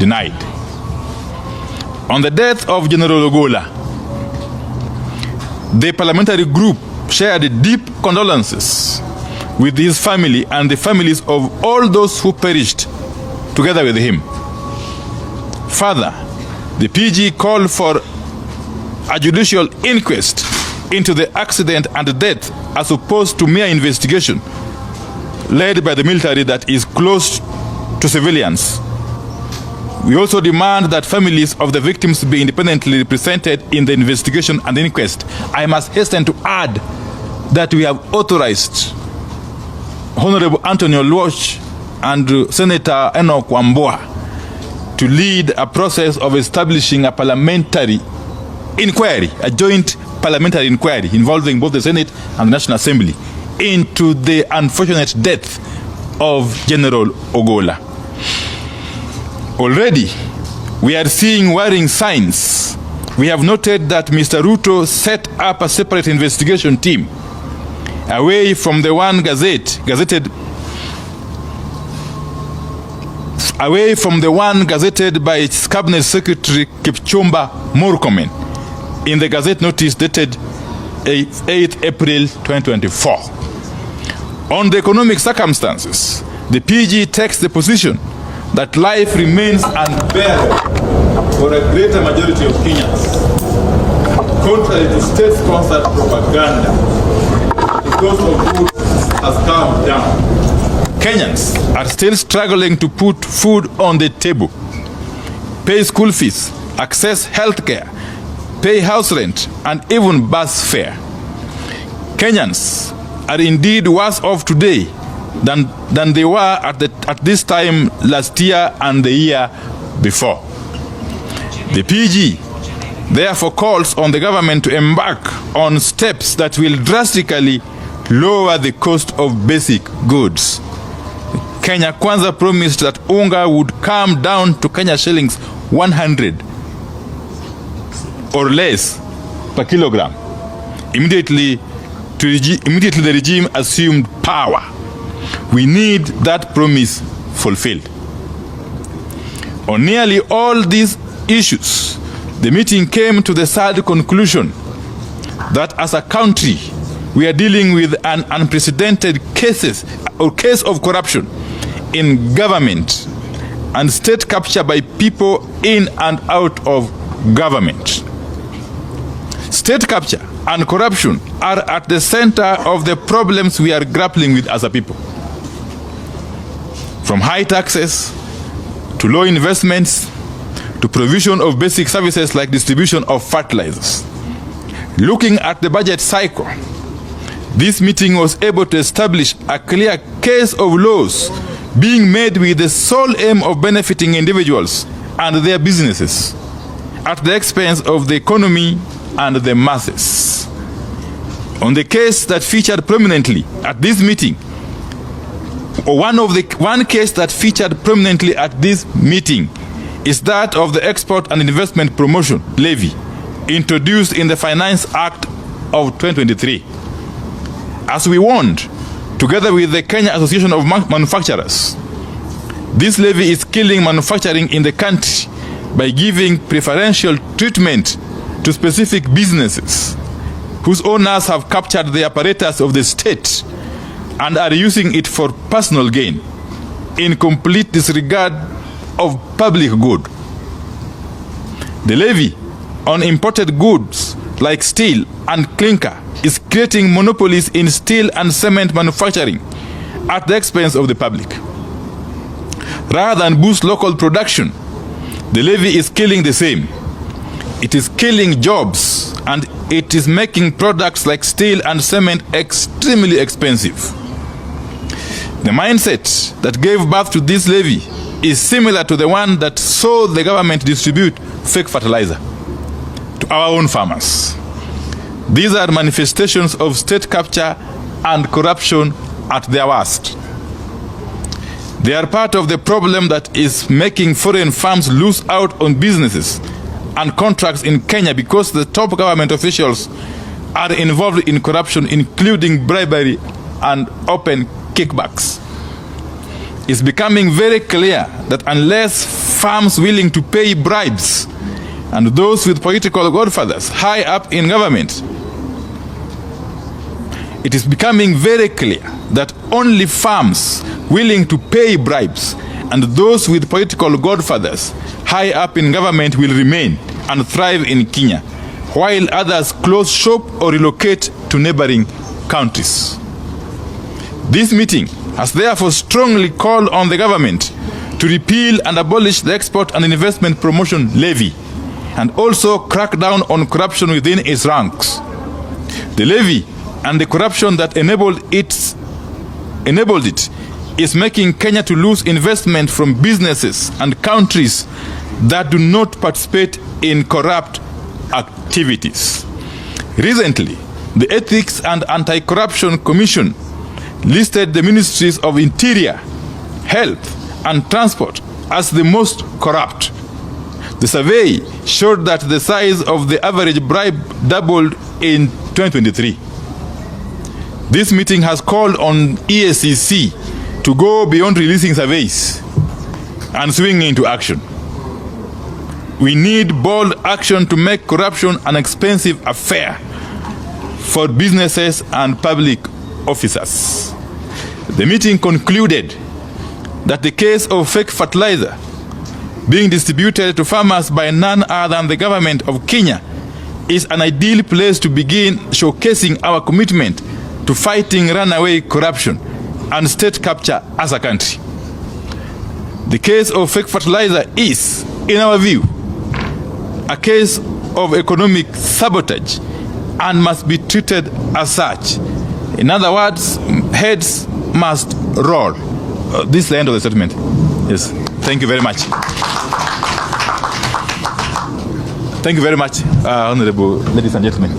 denied. On the death of General Ogolla, the parliamentary group shared deep condolences with his family and the families of all those who perished together with him. Further, the PG called for a judicial inquest into the accident and death as opposed to mere investigation led by the military that is close to civilians. We also demand that families of the victims be independently represented in the investigation and inquest. I must hasten to add that we have authorized Honorable Anthony Oluoch and Senator Enoch Wamboa to lead a process of establishing a parliamentary inquiry, a joint parliamentary inquiry involving both the Senate and the National Assembly into the unfortunate death of General Ogolla. Already, we are seeing worrying signs. We have noted that Mr. Ruto set up a separate investigation team away from the one gazetted by its Cabinet Secretary Kipchumba Murkomen in the Gazette notice dated 8th April 2024. On the economic circumstances, the PG takes the position that life remains unbearable for a greater majority of Kenyans, contrary to state-sponsored propaganda. The cost of food has come down. Kenyans are still struggling to put food on the table, pay school fees, access health care, pay house rent, and even bus fare. Kenyans are indeed worse off today than they were at this time last year and the year before. The PG therefore calls on the government to embark on steps that will drastically lower the cost of basic goods. Kenya Kwanza promised that unga would come down to Kenya shillings 100 or less per kilogram. Immediately the regime assumed power. We need that promise fulfilled. On nearly all these issues, the meeting came to the sad conclusion that as a country, we are dealing with an unprecedented case of corruption in government and state capture by people in and out of government. State capture and corruption are at the center of the problems we are grappling with as a people. From high taxes, to low investments, to provision of basic services like distribution of fertilizers. Looking at the budget cycle, this meeting was able to establish a clear case of laws being made with the sole aim of benefiting individuals and their businesses at the expense of the economy and the masses. On the case that featured prominently at this meeting, one case that featured prominently at this meeting is that of the Export and Investment Promotion Levy introduced in the Finance Act of 2023. As we warned, together with the Kenya Association of Manufacturers, this levy is killing manufacturing in the country by giving preferential treatment to specific businesses whose owners have captured the apparatus of the state and are using it for personal gain, in complete disregard of public good. The levy on imported goods like steel and clinker is creating monopolies in steel and cement manufacturing at the expense of the public. Rather than boost local production, the levy is killing the same. It is killing jobs, and it is making products like steel and cement extremely expensive. The mindset that gave birth to this levy is similar to the one that saw the government distribute fake fertilizer to our own farmers. These are manifestations of state capture and corruption at their worst. They are part of the problem that is making foreign firms lose out on businesses and contracts in Kenya because the top government officials are involved in corruption, including bribery and open kickbacks. it's becoming very clear that unless firms willing to pay bribes and those with political godfathers high up in government, it is becoming very clear that only firms willing to pay bribes and those with political godfathers high up in government will remain and thrive in Kenya, while others close shop or relocate to neighboring countries. This meeting has therefore strongly called on the government to repeal and abolish the Export and Investment Promotion Levy and also crack down on corruption within its ranks. The levy and the corruption that enabled it is making Kenya to lose investment from businesses and countries that do not participate in corrupt activities. Recently, the Ethics and Anti-Corruption Commission listed the ministries of Interior, Health, and Transport as the most corrupt. The survey showed that the size of the average bribe doubled in 2023. This meeting has called on EACC to go beyond releasing surveys and swing into action. We need bold action to make corruption an expensive affair for businesses and public officers. The meeting concluded that the case of fake fertilizer being distributed to farmers by none other than the government of Kenya is an ideal place to begin showcasing our commitment to fighting runaway corruption and state capture as a country. The case of fake fertilizer is, in our view, a case of economic sabotage and must be treated as such. In other words, heads must roll. This is the end of the statement. Yes. Thank you very much. Thank you very much, honorable ladies and gentlemen.